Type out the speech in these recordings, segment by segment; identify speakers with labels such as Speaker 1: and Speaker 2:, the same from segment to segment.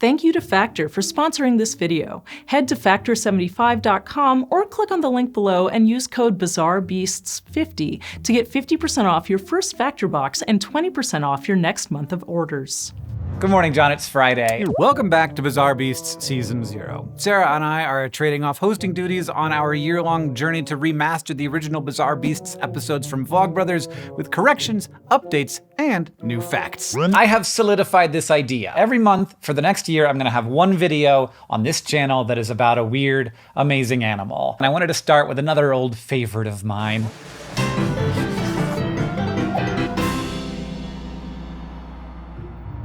Speaker 1: Thank you to Factor for sponsoring this video. Head to factor75.com or click on the link below and use code BizarreBeasts50 to get 50% off your first Factor box and 20% off your next month of orders.
Speaker 2: Good morning, John. It's Friday. Welcome back to Bizarre Beasts Season 0. Sarah and I are trading off hosting duties on our year-long journey to remaster the original Bizarre Beasts episodes from Vlogbrothers with corrections, updates, and new facts. I have solidified this idea. Every month for the next year, I'm going to have one video on this channel that is about a weird, amazing animal. And I wanted to start with another old favorite of mine.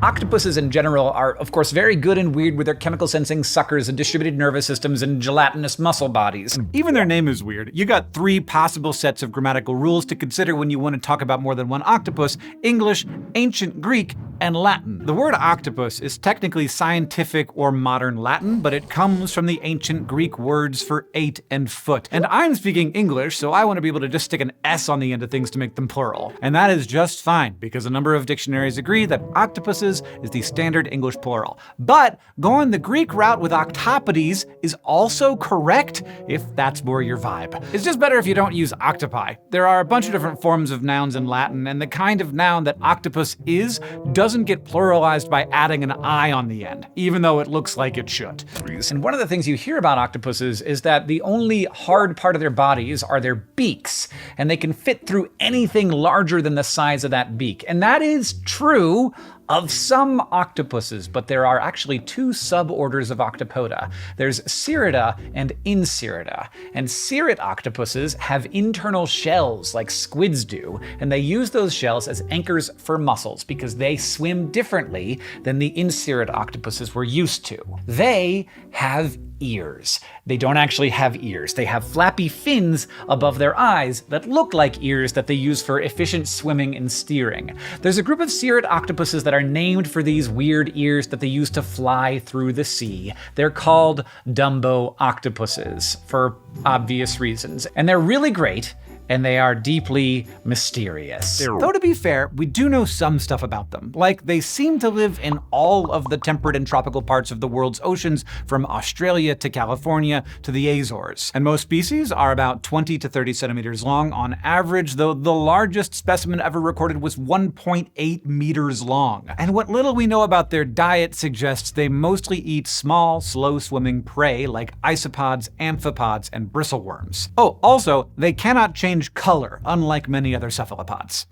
Speaker 2: Octopuses in general are, of course, very good and weird with their chemical sensing suckers and distributed nervous systems and gelatinous muscle bodies. Even their name is weird. You got 3 possible sets of grammatical rules to consider when you want to talk about more than one octopus: English, Ancient Greek, and Latin. The word octopus is technically scientific or modern Latin, but it comes from the ancient Greek words for 8 and foot. And I'm speaking English, so I want to be able to just stick an S on the end of things to make them plural. And that is just fine, because a number of dictionaries agree that octopuses is the standard English plural. But going the Greek route with octopodes is also correct if that's more your vibe. It's just better if you don't use octopi. There are a bunch of different forms of nouns in Latin, and the kind of noun that octopus is doesn't get pluralized by adding an I on the end, even though it looks like it should. And one of the things you hear about octopuses is that the only hard part of their bodies are their beaks, and they can fit through anything larger than the size of that beak. And that is true of some octopuses, but there are actually 2 suborders of Octopoda. There's Cirrida and Incirrida. And cirrid octopuses have internal shells like squids do, and they use those shells as anchors for muscles because they swim differently than the incirrid octopuses we're used to. They have ears. They don't actually have ears. They have flappy fins above their eyes that look like ears that they use for efficient swimming and steering. There's a group of cirrid octopuses that are named for these weird ears that they use to fly through the sea. They're called Dumbo octopuses for obvious reasons, and they're really great. And they are deeply mysterious. Though to be fair, we do know some stuff about them. Like, they seem to live in all of the temperate and tropical parts of the world's oceans, from Australia to California to the Azores. And most species are about 20 to 30 centimeters long on average, though the largest specimen ever recorded was 1.8 meters long. And what little we know about their diet suggests they mostly eat small, slow-swimming prey like isopods, amphipods, and bristleworms. Oh, also, they cannot change color, unlike many other cephalopods.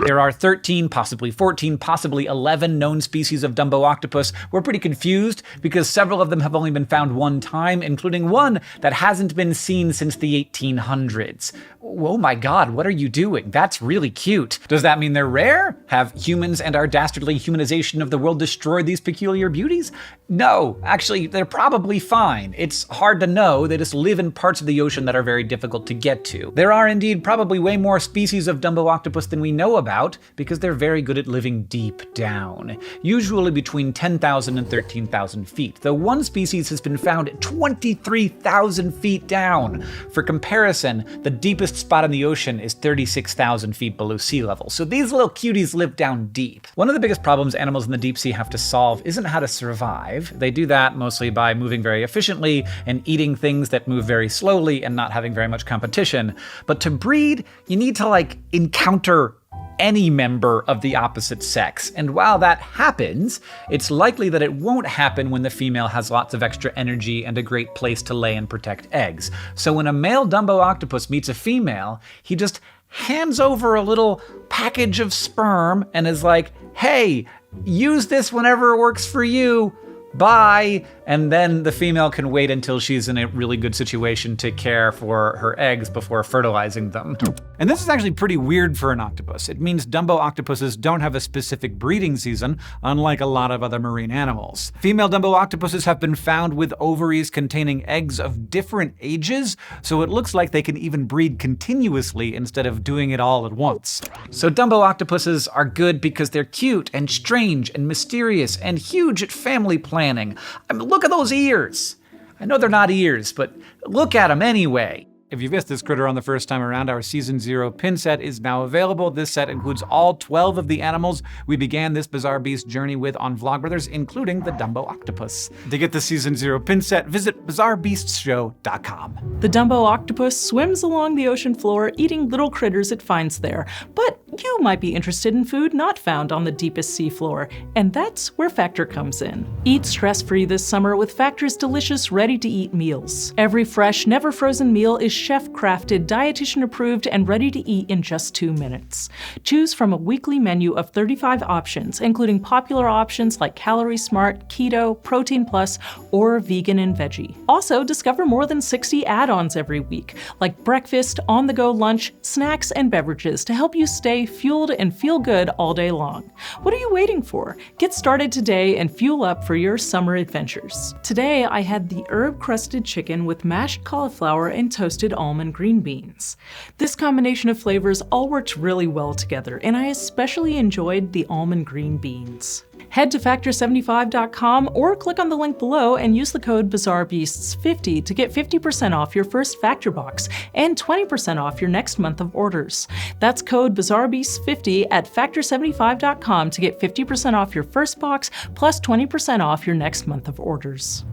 Speaker 2: There are 13, possibly 14, possibly 11 known species of Dumbo octopus. We're pretty confused because several of them have only been found one time, including one that hasn't been seen since the 1800s. Oh my god, what are you doing? That's really cute. Does that mean they're rare? Have humans and our dastardly humanization of the world destroyed these peculiar beauties? No, actually, they're probably fine. It's hard to know. They just live in parts of the ocean that are very difficult to get to. There are indeed probably way more species of Dumbo octopus than we know about because they're very good at living deep down, usually between 10,000 and 13,000 feet, though one species has been found at 23,000 feet down. For comparison, the deepest spot in the ocean is 36,000 feet below sea level, so these little cuties live down deep. One of the biggest problems animals in the deep sea have to solve isn't how to survive. They do that mostly by moving very efficiently and eating things that move very slowly and not having very much competition. But to breed, you need to encounter any member of the opposite sex. And while that happens, it's likely that it won't happen when the female has lots of extra energy and a great place to lay and protect eggs. So when a male Dumbo octopus meets a female, he just hands over a little package of sperm and is like, hey, use this whenever it works for you. Bye. And then the female can wait until she's in a really good situation to care for her eggs before fertilizing them. And this is actually pretty weird for an octopus. It means Dumbo octopuses don't have a specific breeding season, unlike a lot of other marine animals. Female Dumbo octopuses have been found with ovaries containing eggs of different ages, so it looks like they can even breed continuously instead of doing it all at once. So Dumbo octopuses are good because they're cute and strange and mysterious and huge at family planning. I mean, look at those ears. I know they're not ears, but look at them anyway. If you missed this critter on the first time around, our Season 0 pin set is now available. This set includes all 12 of the animals we began this bizarre beast journey with on Vlogbrothers, including the Dumbo octopus. To get the Season 0 pin set, visit bizarrebeastshow.com.
Speaker 1: The Dumbo octopus swims along the ocean floor, eating little critters it finds there. But you might be interested in food not found on the deepest seafloor, and that's where Factor comes in. Eat stress-free this summer with Factor's delicious, ready-to-eat meals. Every fresh, never-frozen meal is chef-crafted, dietitian-approved, and ready to eat in just 2 minutes. Choose from a weekly menu of 35 options, including popular options like Calorie Smart, Keto, Protein Plus, or Vegan and Veggie. Also, discover more than 60 add-ons every week, like breakfast, on-the-go lunch, snacks, and beverages to help you stay fueled and feel good all day long. What are you waiting for? Get started today and fuel up for your summer adventures. Today, I had the herb-crusted chicken with mashed cauliflower and toasted almond green beans. This combination of flavors all worked really well together, and I especially enjoyed the almond green beans. Head to factor75.com or click on the link below and use the code BizarreBeasts50 to get 50% off your first Factor box and 20% off your next month of orders. That's code BizarreBeasts50 at factor75.com to get 50% off your first box plus 20% off your next month of orders.